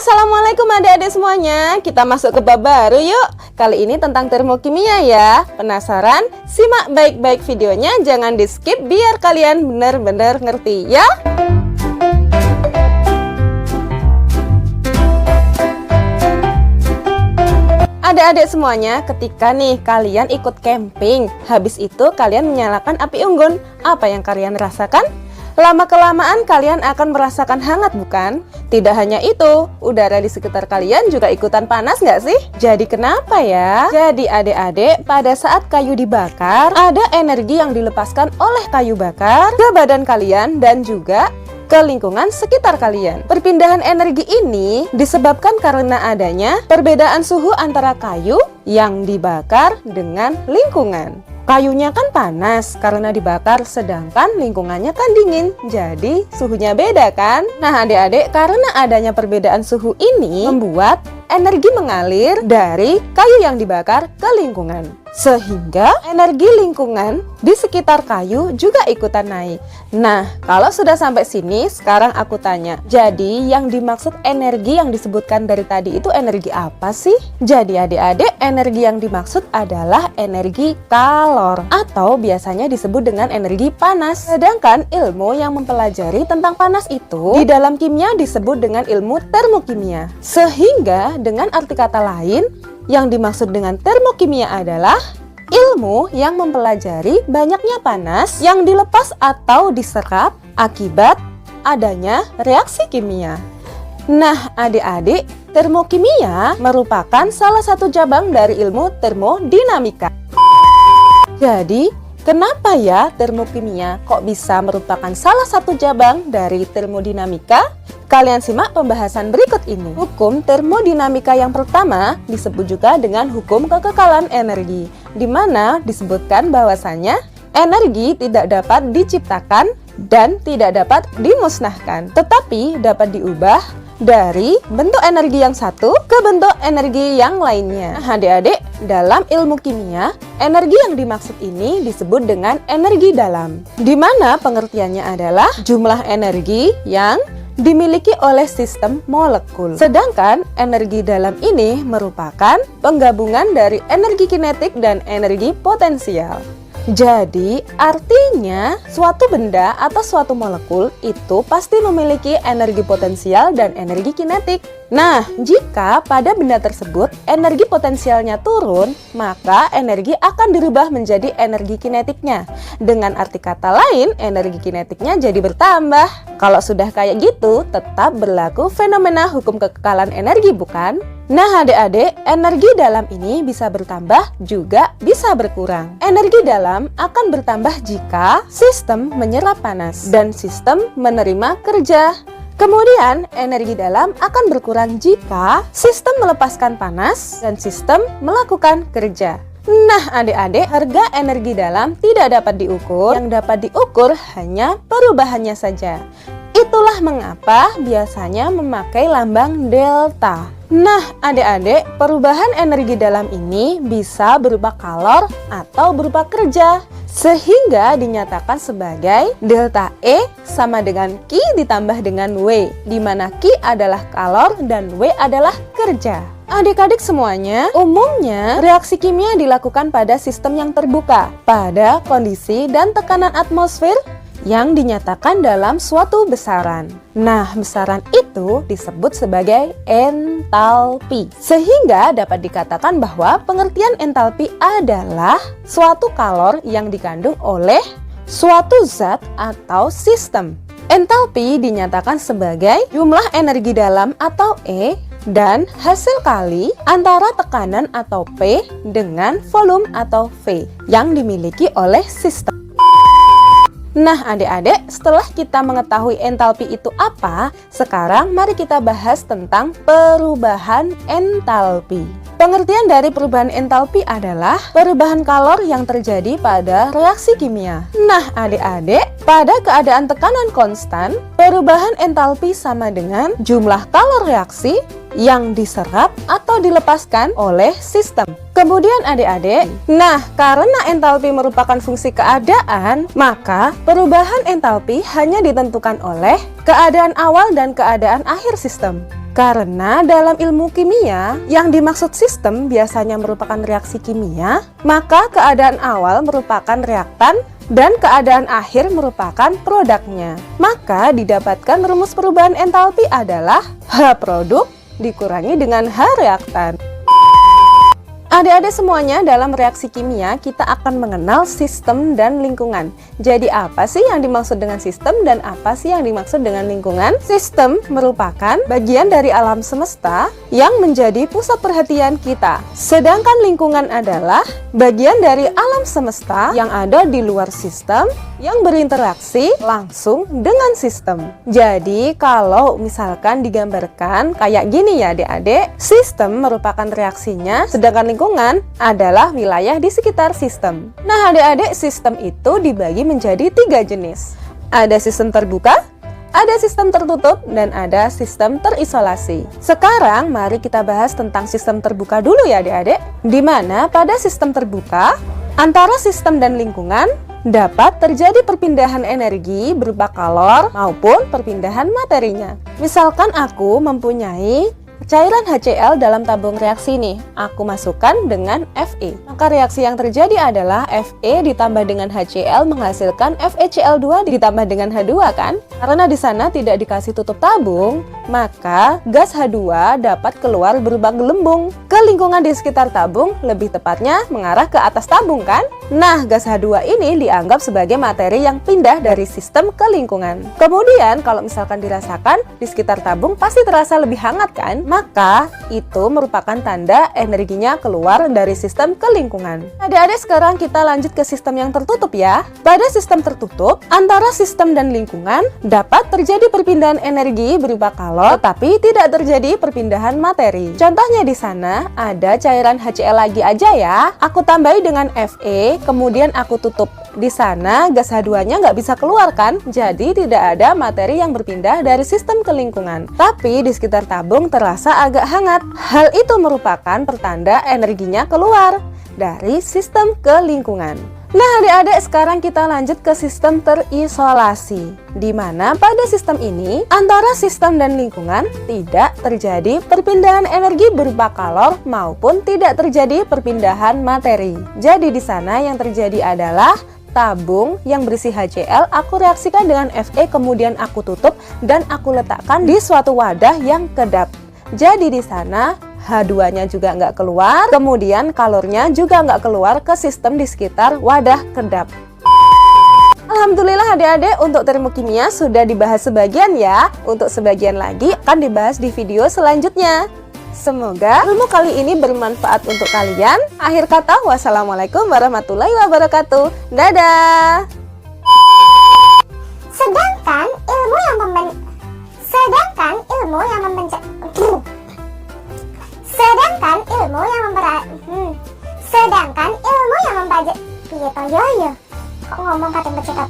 Assalamualaikum adik-adik semuanya. Kita masuk ke bab baru yuk. Kali ini tentang termokimia ya. Penasaran? Simak baik-baik videonya, jangan di skip biar kalian benar-benar ngerti ya. Adik-adik semuanya, ketika nih kalian ikut camping, habis itu kalian menyalakan api unggun, apa yang kalian rasakan? Lama-kelamaan kalian akan merasakan hangat bukan? Tidak hanya itu, udara di sekitar kalian juga ikutan panas nggak sih? Jadi kenapa ya? Jadi adik-adik, pada saat kayu dibakar, ada energi yang dilepaskan oleh kayu bakar ke badan kalian dan juga ke lingkungan sekitar kalian. Perpindahan energi ini disebabkan karena adanya perbedaan suhu antara kayu yang dibakar dengan lingkungan. Kayunya kan panas karena dibakar, sedangkan lingkungannya kan dingin, jadi suhunya beda kan? Nah adik-adik, karena adanya perbedaan suhu ini membuat energi mengalir dari kayu yang dibakar ke lingkungan, sehingga energi lingkungan di sekitar kayu juga ikutan naik. Nah, kalau sudah sampai sini, sekarang aku tanya, jadi yang dimaksud energi yang disebutkan dari tadi itu energi apa sih? Jadi adik-adik, energi yang dimaksud adalah energi kalor, atau biasanya disebut dengan energi panas. Sedangkan ilmu yang mempelajari tentang panas itu di dalam kimia disebut dengan ilmu termokimia. Sehingga dengan arti kata lain, yang dimaksud dengan termokimia adalah ilmu yang mempelajari banyaknya panas yang dilepas atau diserap akibat adanya reaksi kimia. Nah adik-adik, termokimia merupakan salah satu cabang dari ilmu termodinamika. Jadi, kenapa ya termokimia kok bisa merupakan salah satu cabang dari termodinamika? Kalian simak pembahasan berikut ini. Hukum termodinamika yang pertama disebut juga dengan hukum kekekalan energi, di mana disebutkan bahwasannya energi tidak dapat diciptakan dan tidak dapat dimusnahkan, tetapi dapat diubah dari bentuk energi yang satu ke bentuk energi yang lainnya. Nah, adik-adik, dalam ilmu kimia, energi yang dimaksud ini disebut dengan energi dalam, di mana pengertiannya adalah jumlah energi yang dimiliki oleh sistem molekul. Sedangkan energi dalam ini merupakan penggabungan dari energi kinetik dan energi potensial. Jadi artinya suatu benda atau suatu molekul itu pasti memiliki energi potensial dan energi kinetik. Nah, jika pada benda tersebut energi potensialnya turun, maka energi akan dirubah menjadi energi kinetiknya. Dengan arti kata lain, energi kinetiknya jadi bertambah. Kalau sudah kayak gitu, tetap berlaku fenomena hukum kekekalan energi bukan? Nah adik-adik, energi dalam ini bisa bertambah juga bisa berkurang. Energi dalam akan bertambah jika sistem menyerap panas dan sistem menerima kerja. Kemudian energi dalam akan berkurang jika sistem melepaskan panas dan sistem melakukan kerja. Nah adik-adik, harga energi dalam tidak dapat diukur, yang dapat diukur hanya perubahannya saja. Itulah mengapa biasanya memakai lambang delta. Nah adik-adik, perubahan energi dalam ini bisa berupa kalor atau berupa kerja, sehingga dinyatakan sebagai delta E sama dengan Q ditambah dengan W, di mana Q adalah kalor dan W adalah kerja. Adik-adik semuanya, umumnya reaksi kimia dilakukan pada sistem yang terbuka, pada kondisi dan tekanan atmosfer yang dinyatakan dalam suatu besaran. Nah, besaran itu disebut sebagai entalpi. Sehingga dapat dikatakan bahwa pengertian entalpi adalah suatu kalor yang dikandung oleh suatu zat atau sistem. Entalpi dinyatakan sebagai jumlah energi dalam atau E dan hasil kali antara tekanan atau P dengan volume atau V yang dimiliki oleh sistem. Nah adik-adik, setelah kita mengetahui entalpi itu apa, sekarang mari kita bahas tentang perubahan entalpi. Pengertian dari perubahan entalpi adalah perubahan kalor yang terjadi pada reaksi kimia. Nah adik-adik, pada keadaan tekanan konstan, perubahan entalpi sama dengan jumlah kalor reaksi yang diserap atau dilepaskan oleh sistem. Kemudian adik-adik, nah karena entalpi merupakan fungsi keadaan, maka perubahan entalpi hanya ditentukan oleh keadaan awal dan keadaan akhir sistem. Karena dalam ilmu kimia, yang dimaksud sistem biasanya merupakan reaksi kimia, maka keadaan awal merupakan reaktan dan keadaan akhir merupakan produknya. Maka didapatkan rumus perubahan entalpi adalah H produk dikurangi dengan H reaktan. Adik-adik semuanya, dalam reaksi kimia kita akan mengenal sistem dan lingkungan. Jadi apa sih yang dimaksud dengan sistem dan apa sih yang dimaksud dengan lingkungan? Sistem merupakan bagian dari alam semesta yang menjadi pusat perhatian kita. Sedangkan lingkungan adalah bagian dari alam semesta yang ada di luar sistem yang berinteraksi langsung dengan sistem. Jadi kalau misalkan digambarkan kayak gini ya adik-adik, sistem merupakan reaksinya, sedangkan lingkungan adalah wilayah di sekitar sistem. Nah adik-adik, sistem itu dibagi menjadi 3 jenis. Ada sistem terbuka, ada sistem tertutup, dan ada sistem terisolasi. Sekarang mari kita bahas tentang sistem terbuka dulu ya adik-adik. Dimana pada sistem terbuka, antara sistem dan lingkungan dapat terjadi perpindahan energi berupa kalor maupun perpindahan materinya. Misalkan aku mempunyai cairan HCl dalam tabung reaksi nih, aku masukkan dengan Fe. Maka reaksi yang terjadi adalah Fe ditambah dengan HCl menghasilkan FeCl2 ditambah dengan H2 kan? Karena di sana tidak dikasih tutup tabung, maka gas H2 dapat keluar berupa gelembung ke lingkungan di sekitar tabung, lebih tepatnya mengarah ke atas tabung kan? Nah, gas H2 ini dianggap sebagai materi yang pindah dari sistem ke lingkungan. Kemudian kalau misalkan dirasakan di sekitar tabung pasti terasa lebih hangat kan? Maka itu merupakan tanda energinya keluar dari sistem ke lingkungan. Adik-adik, sekarang kita lanjut ke sistem yang tertutup ya. Pada sistem tertutup, antara sistem dan lingkungan dapat terjadi perpindahan energi berupa kalor, tetapi tidak terjadi perpindahan materi. Contohnya di sana ada cairan HCl lagi aja ya. Aku tambahi dengan Fe, kemudian aku tutup. Di sana gas H2-nya nggak bisa keluar kan? Jadi tidak ada materi yang berpindah dari sistem ke lingkungan. Tapi di sekitar tabung terasa agak hangat. Hal itu merupakan pertanda energinya keluar dari sistem ke lingkungan. Nah adik-adik, sekarang kita lanjut ke sistem terisolasi, di mana pada sistem ini antara sistem dan lingkungan tidak terjadi perpindahan energi berupa kalor maupun tidak terjadi perpindahan materi. Jadi di sana yang terjadi adalah tabung yang berisi HCl aku reaksikan dengan Fe, kemudian aku tutup dan aku letakkan di suatu wadah yang kedap. Jadi di sana H2-nya juga nggak keluar, kemudian kalornya juga nggak keluar ke sistem di sekitar wadah kedap. Alhamdulillah adik-adik, untuk termokimia sudah dibahas sebagian ya. Untuk sebagian lagi akan dibahas di video selanjutnya. Semoga ilmu kali ini bermanfaat untuk kalian. Akhir kata, wassalamualaikum warahmatullahi wabarakatuh. Dadah. Sedangkan ilmu yang membajak piye to yo kok ngomong kadang kecekap